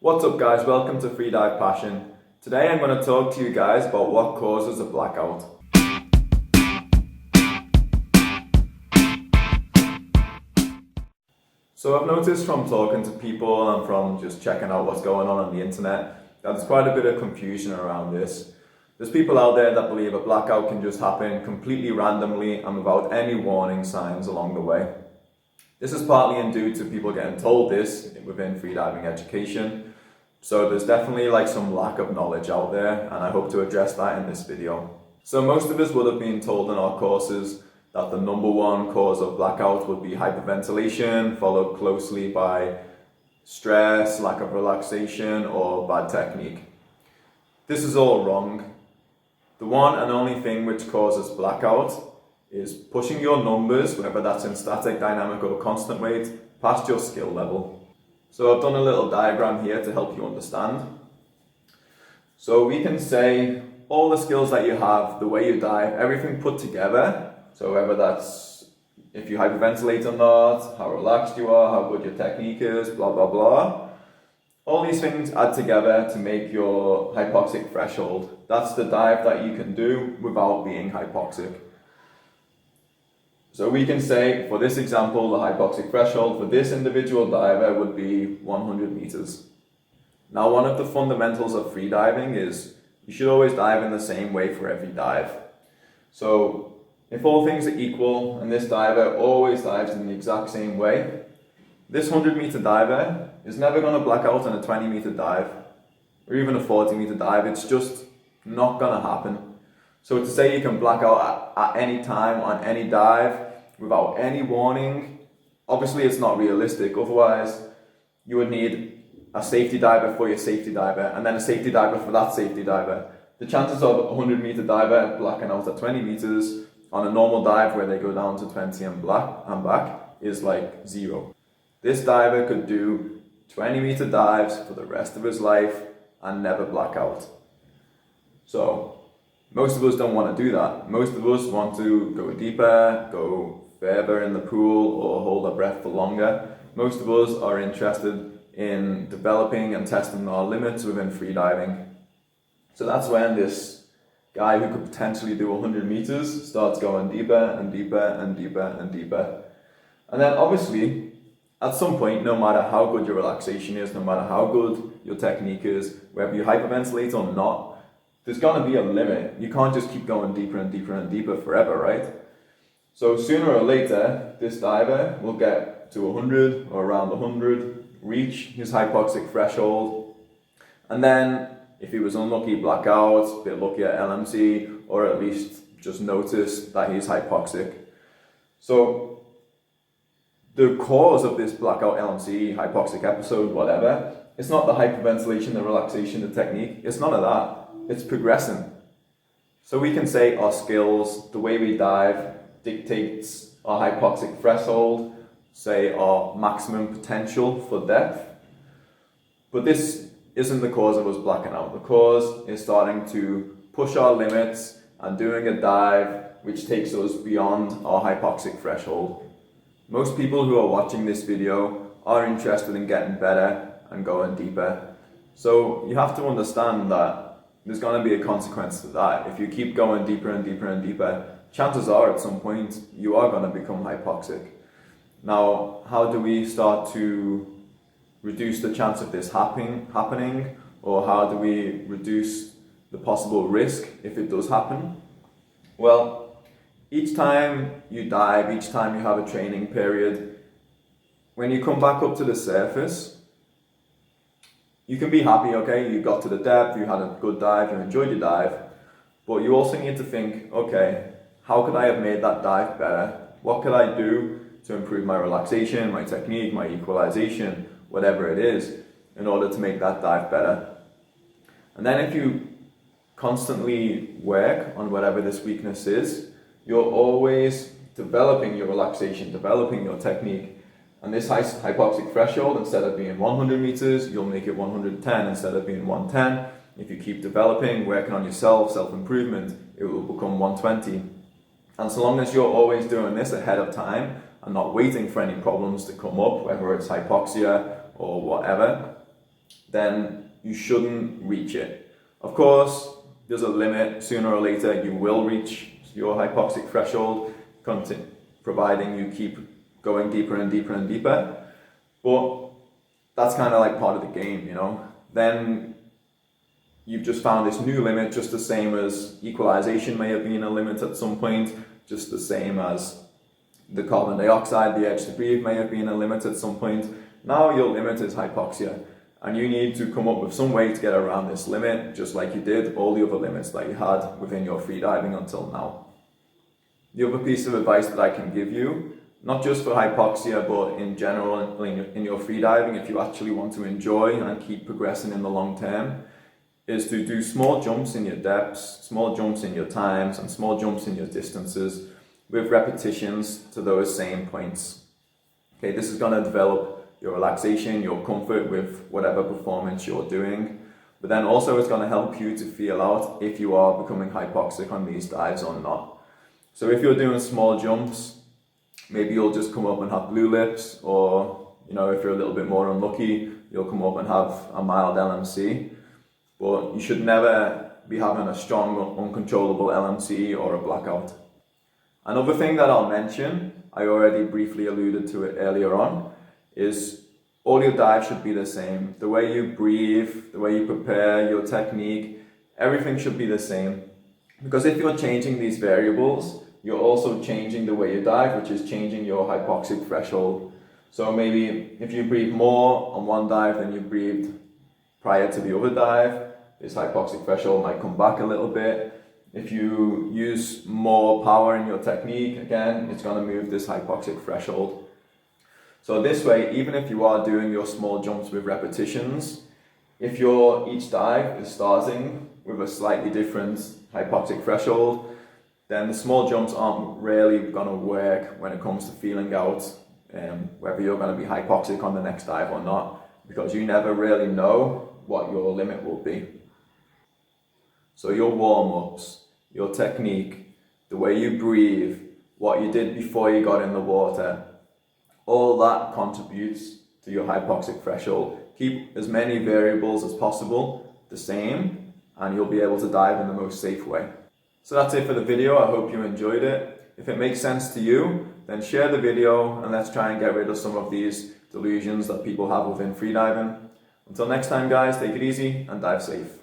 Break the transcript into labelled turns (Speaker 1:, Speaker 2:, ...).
Speaker 1: What's up guys, welcome to Freedive Passion. Today I'm going to talk to you guys about what causes a blackout. So I've noticed from talking to people and from just checking out what's going on the internet that there's quite a bit of confusion around this. There's people out there that believe a blackout can just happen completely randomly and without any warning signs along the way. This is partly due to people getting told this within freediving education. So there's definitely some lack of knowledge out there, and I hope to address that in this video. So most of us would have been told in our courses that the number one cause of blackout would be hyperventilation, followed closely by stress, lack of relaxation, or bad technique. This is all wrong. The one and only thing which causes blackout is pushing your numbers, whether that's in static, dynamic, or constant weight, past your skill level. So I've done a little diagram here to help you understand. So we can say all the skills that you have, the way you dive, everything put together. So whether that's if you hyperventilate or not, how relaxed you are, how good your technique is, blah, blah, blah. All these things add together to make your hypoxic threshold. That's the dive that you can do without being hypoxic. So we can say, for this example, the hypoxic threshold for this individual diver would be 100 meters. Now, one of the fundamentals of freediving is you should always dive in the same way for every dive. So if all things are equal and this diver always dives in the exact same way, this 100-meter diver is never going to black out on a 20-meter dive or even a 40-meter dive. It's just not going to happen. So to say you can black out at any time on any dive without any warning, obviously it's not realistic. Otherwise, you would need a safety diver for your safety diver and then a safety diver for that safety diver. The chances of a 100-meter diver blacking out at 20 meters on a normal dive where they go down to 20 and back is like zero. This diver could do 20-meter dives for the rest of his life and never black out. So most of us don't want to do that. Most of us want to go deeper, go further in the pool, or hold our breath for longer. Most of us are interested in developing and testing our limits within freediving. So that's when this guy who could potentially do 100 meters starts going deeper and deeper and deeper and deeper. And then obviously, at some point, no matter how good your relaxation is, no matter how good your technique is, whether you hyperventilate or not, there's going to be a limit. You can't just keep going deeper and deeper and deeper forever, right? So sooner or later, this diver will get to 100 or around 100, reach his hypoxic threshold, and then if he was unlucky, black out, a bit lucky at LMC, or at least just notice that he's hypoxic. So the cause of this blackout, LMC, hypoxic episode, whatever, it's not the hyperventilation, the relaxation, the technique, it's none of that. It's progressing. So we can say our skills, the way we dive, dictates our hypoxic threshold, say our maximum potential for depth. But this isn't the cause of us blacking out. The cause is starting to push our limits and doing a dive which takes us beyond our hypoxic threshold. Most people who are watching this video are interested in getting better and going deeper. So you have to understand that there's going to be a consequence to that. If you keep going deeper and deeper and deeper, chances are at some point you are going to become hypoxic. Now, how do we start to reduce the chance of this happening, or how do we reduce the possible risk if it does happen? Well, each time you dive, each time you have a training period, when you come back up to the surface, you can be happy, okay, you got to the depth, you had a good dive, you enjoyed your dive, but you also need to think, okay, how could I have made that dive better? What could I do to improve my relaxation, my technique, my equalization, whatever it is, in order to make that dive better? And then if you constantly work on whatever this weakness is, you're always developing your relaxation, developing your technique. And this hypoxic threshold, instead of being 100 meters, you'll make it 110 instead of being 110. If you keep developing, working on yourself, self-improvement, it will become 120. And so long as you're always doing this ahead of time and not waiting for any problems to come up, whether it's hypoxia or whatever, then you shouldn't reach it. Of course, there's a limit. Sooner or later, you will reach your hypoxic threshold, providing you keep going deeper and deeper and deeper. But that's kind of like part of the game, you know. Then you've just found this new limit, just the same as equalization may have been a limit at some point, just the same as the carbon dioxide, the urge to breathe may have been a limit at some point. Now your limit is hypoxia, and you need to come up with some way to get around this limit, just like you did all the other limits that you had within your freediving until now. The other piece of advice that I can give you, not just for hypoxia, but in general in your freediving, if you actually want to enjoy and keep progressing in the long term, is to do small jumps in your depths, small jumps in your times, and small jumps in your distances with repetitions to those same points. Okay, this is going to develop your relaxation, your comfort with whatever performance you're doing, but then also it's going to help you to feel out if you are becoming hypoxic on these dives or not. So if you're doing small jumps, maybe you'll just come up and have blue lips, or you know, if you're a little bit more unlucky, you'll come up and have a mild LMC. But you should never be having a strong, uncontrollable LMC or a blackout. Another thing that I'll mention, I already briefly alluded to it earlier on, is all your dives should be the same. The way you breathe, the way you prepare, your technique, everything should be the same. Because if you're changing these variables, you're also changing the way you dive, which is changing your hypoxic threshold. So maybe if you breathe more on one dive than you breathed prior to the other dive, this hypoxic threshold might come back a little bit. If you use more power in your technique, again, it's going to move this hypoxic threshold. So this way, even if you are doing your small jumps with repetitions, if each dive is starting with a slightly different hypoxic threshold, then the small jumps aren't really going to work when it comes to feeling out whether you're going to be hypoxic on the next dive or not, because you never really know what your limit will be. So your warm-ups, your technique, the way you breathe, what you did before you got in the water, all that contributes to your hypoxic threshold. Keep as many variables as possible the same, and you'll be able to dive in the most safe way. So that's it for the video. I hope you enjoyed it. If it makes sense to you, then share the video and let's try and get rid of some of these delusions that people have within freediving. Until next time guys, take it easy and dive safe.